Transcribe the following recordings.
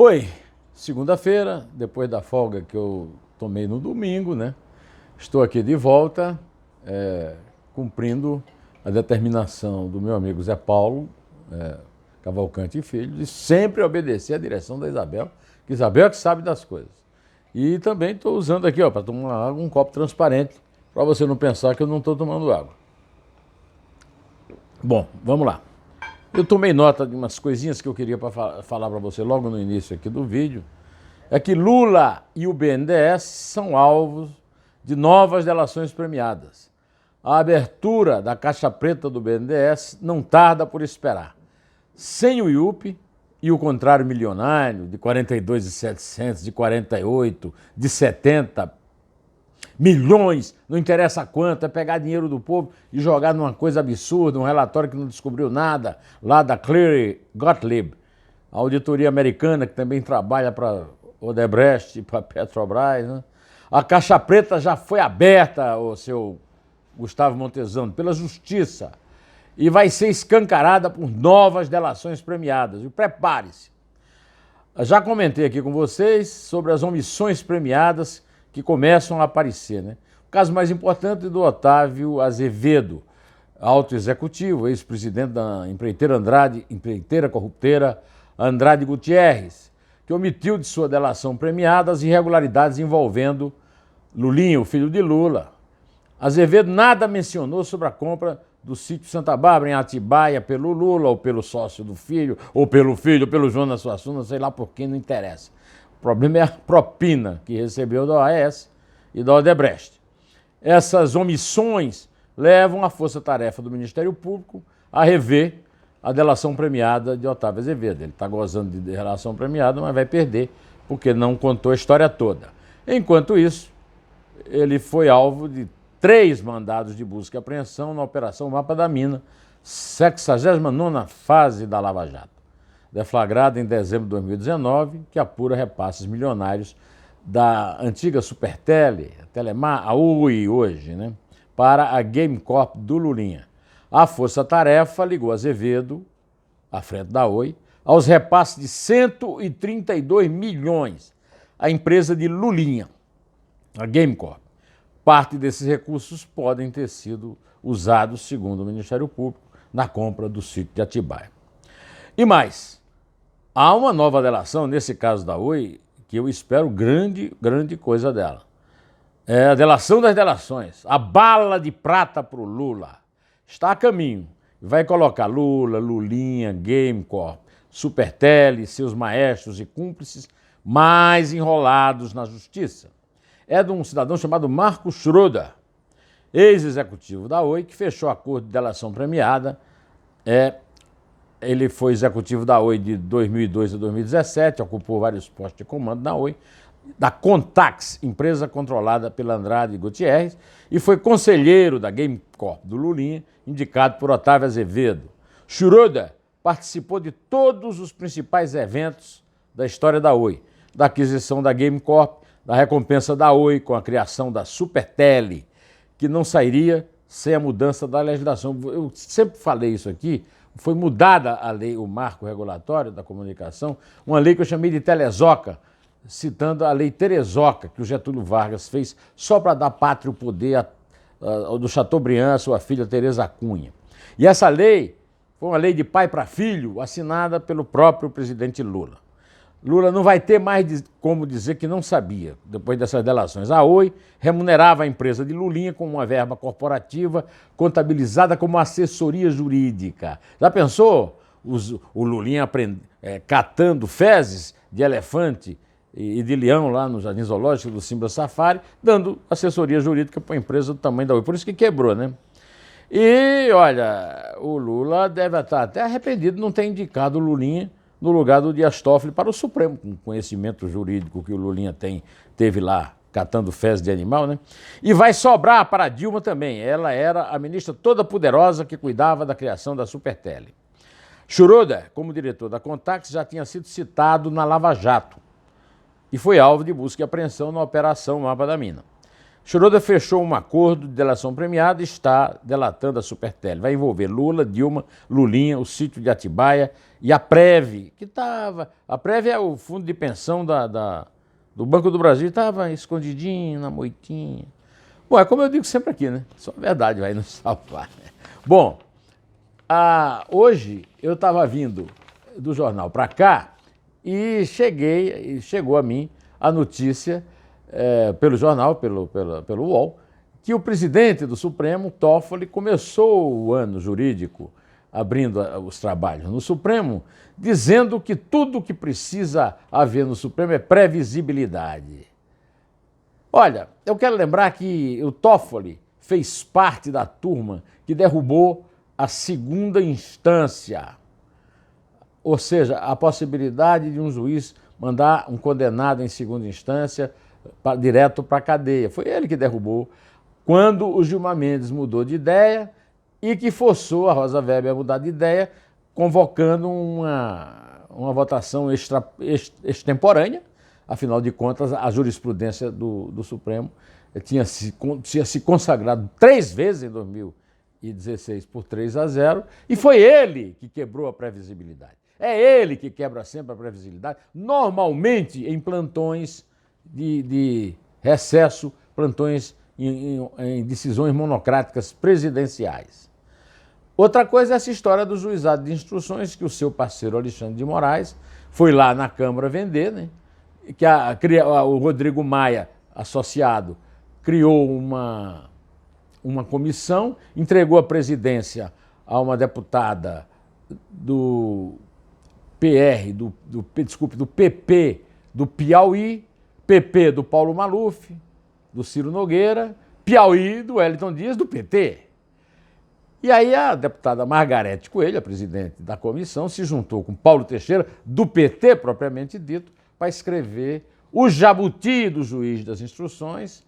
Oi, segunda-feira, depois da folga que eu tomei no domingo, né? Estou aqui de volta, cumprindo a determinação do meu amigo Zé Paulo Cavalcante e Filho, de sempre obedecer à direção da Isabel, que Isabel é que sabe das coisas. E também estou usando aqui, ó, para tomar água, um copo transparente, para você não pensar que eu não estou tomando água. Bom, vamos lá. Eu tomei nota de umas coisinhas que eu queria falar para você logo no início aqui do vídeo. É que Lula e o BNDES são alvos de novas delações premiadas. A abertura da caixa preta do BNDES não tarda por esperar. Sem o IUP e o contrário milionário de 42.700, de 48, de 70 milhões, não interessa quanto, é pegar dinheiro do povo e jogar numa coisa absurda, um relatório que não descobriu nada, lá da Cleary Gottlieb, a auditoria americana que também trabalha para Odebrecht e para Petrobras, né? A caixa preta já foi aberta, o seu Gustavo Montezano, pela Justiça e vai ser escancarada por novas delações premiadas. E prepare-se. Já comentei aqui com vocês sobre as omissões premiadas que começam a aparecer, né? O caso mais importante é do Otávio Azevedo, alto executivo, ex-presidente da empreiteira corrupteira Andrade Gutierrez, que omitiu de sua delação premiada as irregularidades envolvendo Lulinha, o filho de Lula. Azevedo nada mencionou sobre a compra do sítio Santa Bárbara, em Atibaia, pelo Lula, ou pelo sócio do filho, ou pelo Jonas Suassuna, sei lá por quem, não interessa. O problema é a propina que recebeu da OAS e da Odebrecht. Essas omissões levam a força-tarefa do Ministério Público a rever a delação premiada de Otávio Azevedo. Ele está gozando de delação premiada, mas vai perder, porque não contou a história toda. Enquanto isso, ele foi alvo de 3 mandados de busca e apreensão na Operação Mapa da Mina, 69ª fase da Lava Jato, deflagrada em dezembro de 2019, que apura repasses milionários da antiga Supertele, a Telemar, a Oi hoje, né, para a GameCorp do Lulinha. A força-tarefa ligou Azevedo, à frente da Oi, aos repasses de 132 milhões à empresa de Lulinha, a GameCorp. Parte desses recursos podem ter sido usados, segundo o Ministério Público, na compra do sítio de Atibaia. E mais, há uma nova delação, nesse caso da Oi, que eu espero grande coisa dela. É a delação das delações, a bala de prata para o Lula. Está a caminho. Vai colocar Lula, Lulinha, GameCorp, Supertele, seus maestros e cúmplices mais enrolados na justiça. É de um cidadão chamado Marco Schroeder, ex-executivo da Oi, que fechou acordo de delação premiada. Ele foi executivo da Oi de 2002 a 2017, ocupou vários postos de comando na Oi, da Contax, empresa controlada pela Andrade Gutierrez, e foi conselheiro da GameCorp do Lulinha, indicado por Otávio Azevedo. Schroeder participou de todos os principais eventos da história da Oi, da aquisição da GameCorp, da recompensa da Oi com a criação da Supertele, que não sairia sem a mudança da legislação. Eu sempre falei isso aqui. Foi mudada a lei, o marco regulatório da comunicação, uma lei que eu chamei de Telezoca, citando a lei Terezoca, que o Getúlio Vargas fez só para dar pátrio poder do Chateaubriand à sua filha Tereza Cunha. E essa lei foi uma lei de pai para filho, assinada pelo próprio presidente Lula. Lula não vai ter mais como dizer que não sabia, depois dessas delações. A Oi remunerava a empresa de Lulinha com uma verba corporativa contabilizada como assessoria jurídica. Já pensou o Lulinha catando fezes de elefante e de leão lá no Jardim Zoológico do Simba Safari, dando assessoria jurídica para uma empresa do tamanho da Oi. Por isso que quebrou, né? E, olha, o Lula deve estar até arrependido de não ter indicado o Lulinha no lugar do Dias Toffoli para o Supremo, com o conhecimento jurídico que o Lulinha teve lá, catando fezes de animal, né? E vai sobrar para a Dilma também. Ela era a ministra toda poderosa que cuidava da criação da Supertele. Schroeder, como diretor da Contax, já tinha sido citado na Lava Jato e foi alvo de busca e apreensão na Operação Mapa da Mina. Schroeder fechou um acordo de delação premiada e está delatando a Supertele. Vai envolver Lula, Dilma, Lulinha, o sítio de Atibaia e a Prev, que estava... A Prev é o fundo de pensão do Banco do Brasil, estava escondidinho na moitinha. Bom, é como eu digo sempre aqui, né? Só a verdade vai nos salvar. Bom, hoje eu estava vindo do jornal para cá e chegou a mim a notícia, pelo jornal, pelo UOL, que o presidente do Supremo, Toffoli, começou o ano jurídico abrindo os trabalhos no Supremo, dizendo que tudo que precisa haver no Supremo é previsibilidade. Olha, eu quero lembrar que o Toffoli fez parte da turma que derrubou a segunda instância, ou seja, a possibilidade de um juiz mandar um condenado em segunda instância direto para a cadeia. Foi ele que derrubou quando o Gilmar Mendes mudou de ideia e que forçou a Rosa Weber a mudar de ideia, convocando uma votação extemporânea. Afinal de contas, a jurisprudência do Supremo tinha se consagrado 3 vezes em 2016 por 3-0, e foi ele que quebrou a previsibilidade. É ele que quebra sempre a previsibilidade, normalmente em plantões de recesso, plantões em decisões monocráticas presidenciais. Outra coisa é essa história do juizado de instruções que o seu parceiro Alexandre de Moraes foi lá na Câmara vender, né? Que o Rodrigo Maia, associado, criou uma comissão, entregou a presidência a uma deputada do PP do Piauí, PP do Paulo Maluf, do Ciro Nogueira, Piauí do Wellington Dias, do PT. E aí a deputada Margarete Coelho, a presidente da comissão, se juntou com Paulo Teixeira, do PT propriamente dito, para escrever o jabuti do juiz das instruções.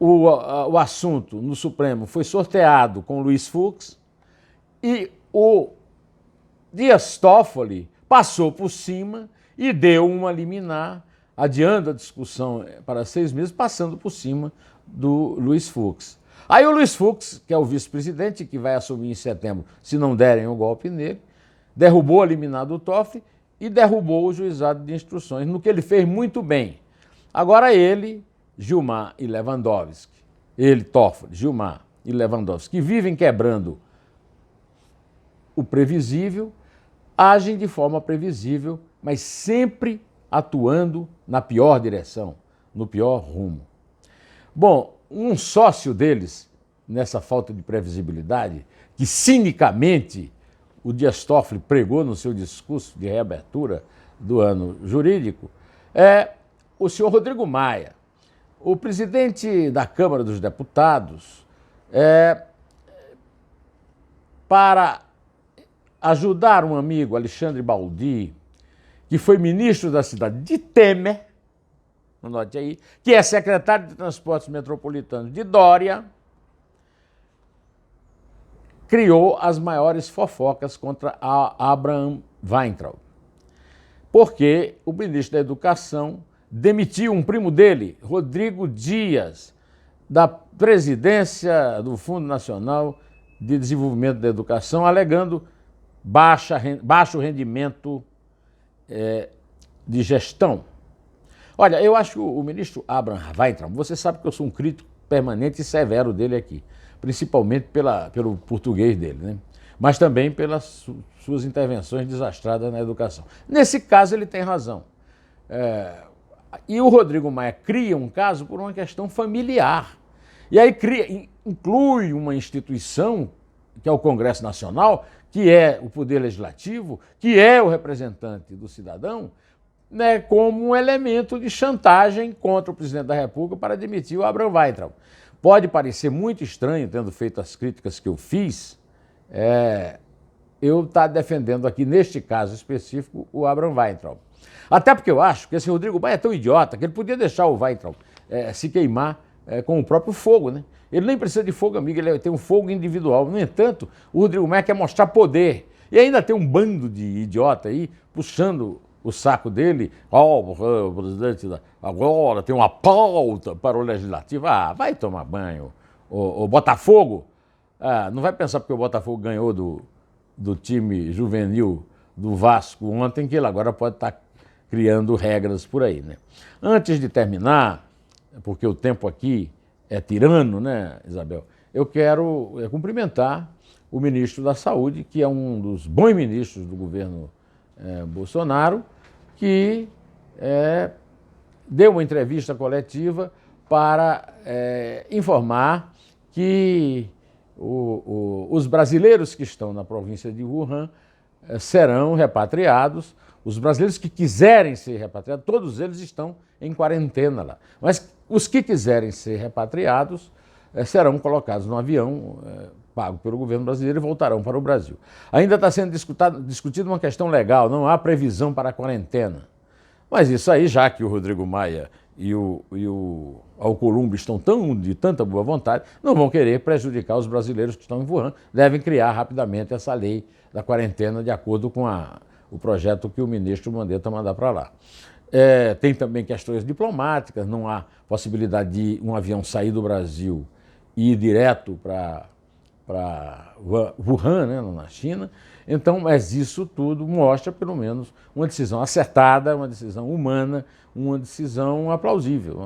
O assunto no Supremo foi sorteado com Luiz Fux e o Dias Toffoli passou por cima e deu uma liminar, adiando a discussão para 6 meses, passando por cima do Luiz Fux. Aí o Luiz Fux, que é o vice-presidente, que vai assumir em setembro, se não derem o golpe nele, derrubou a liminar do Toffoli e derrubou o juizado de instruções, no que ele fez muito bem. Agora ele, Gilmar e Lewandowski, Toffoli, Gilmar e Lewandowski, que vivem quebrando o previsível, agem de forma previsível, mas sempre atuando na pior direção, no pior rumo. Bom, um sócio deles, nessa falta de previsibilidade, que cinicamente o Dias Toffoli pregou no seu discurso de reabertura do ano jurídico, é o senhor Rodrigo Maia. O presidente da Câmara dos Deputados, para ajudar um amigo, Alexandre Baldi, que foi ministro da cidade de Temer, anote aí, que é secretário de Transportes Metropolitanos de Dória, criou as maiores fofocas contra Abraham Weintraub. Porque o ministro da Educação demitiu um primo dele, Rodrigo Dias, da presidência do Fundo Nacional de Desenvolvimento da Educação, alegando baixo rendimento de gestão. Olha, eu acho que o ministro Abraham Weintraub, você sabe que eu sou um crítico permanente e severo dele aqui, principalmente pelo português dele, né? Mas também pelas suas intervenções desastradas na educação. Nesse caso ele tem razão. E o Rodrigo Maia cria um caso por uma questão familiar. E aí inclui uma instituição, que é o Congresso Nacional, que é o Poder Legislativo, que é o representante do cidadão, né, como um elemento de chantagem contra o presidente da República para demitir o Abraham Weintraub. Pode parecer muito estranho, tendo feito as críticas que eu fiz, eu estar defendendo aqui, neste caso específico, o Abraham Weintraub. Até porque eu acho que esse Rodrigo Maia é tão idiota que ele podia deixar o Weintraub se queimar com o próprio fogo, né? Ele nem precisa de fogo amigo, ele tem um fogo individual. No entanto, o Rodrigo Maia quer mostrar poder. E ainda tem um bando de idiota aí puxando o saco dele, o presidente agora tem uma pauta para o legislativo. Ah, vai tomar banho. O Botafogo, não vai pensar porque o Botafogo ganhou do time juvenil do Vasco ontem, que ele agora pode estar criando regras por aí, né? Antes de terminar, porque o tempo aqui é tirano, né, Isabel? Eu quero cumprimentar o ministro da Saúde, que é um dos bons ministros do governo Bolsonaro, que deu uma entrevista coletiva para informar que os brasileiros que estão na província de Wuhan serão repatriados. Os brasileiros que quiserem ser repatriados, todos eles estão em quarentena lá. Mas os que quiserem ser repatriados serão colocados no avião pago pelo governo brasileiro e voltarão para o Brasil. Ainda está sendo discutida uma questão legal, não há previsão para a quarentena. Mas isso aí, já que o Rodrigo Maia e o Alcolumbre estão de tanta boa vontade, não vão querer prejudicar os brasileiros que estão em Wuhan, devem criar rapidamente essa lei da quarentena de acordo com o projeto que o ministro Mandetta mandar para lá. Tem também questões diplomáticas, não há possibilidade de um avião sair do Brasil e ir direto para Wuhan, né, na China. Então, mas isso tudo mostra, pelo menos, uma decisão acertada, uma decisão humana, uma decisão aplausível.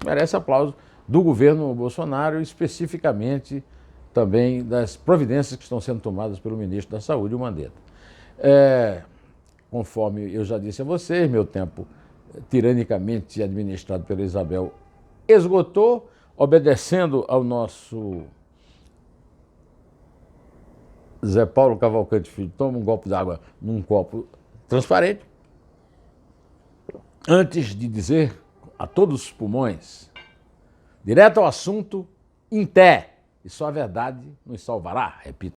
Merece aplauso do governo Bolsonaro, especificamente também das providências que estão sendo tomadas pelo ministro da Saúde, o Mandetta. Conforme eu já disse a vocês, meu tempo tiranicamente administrado pela Isabel esgotou, obedecendo ao nosso Zé Paulo Cavalcante Filho, toma um copo d'água num copo transparente. Antes de dizer a todos os pulmões, direto ao assunto, em té, e só a verdade nos salvará, repito.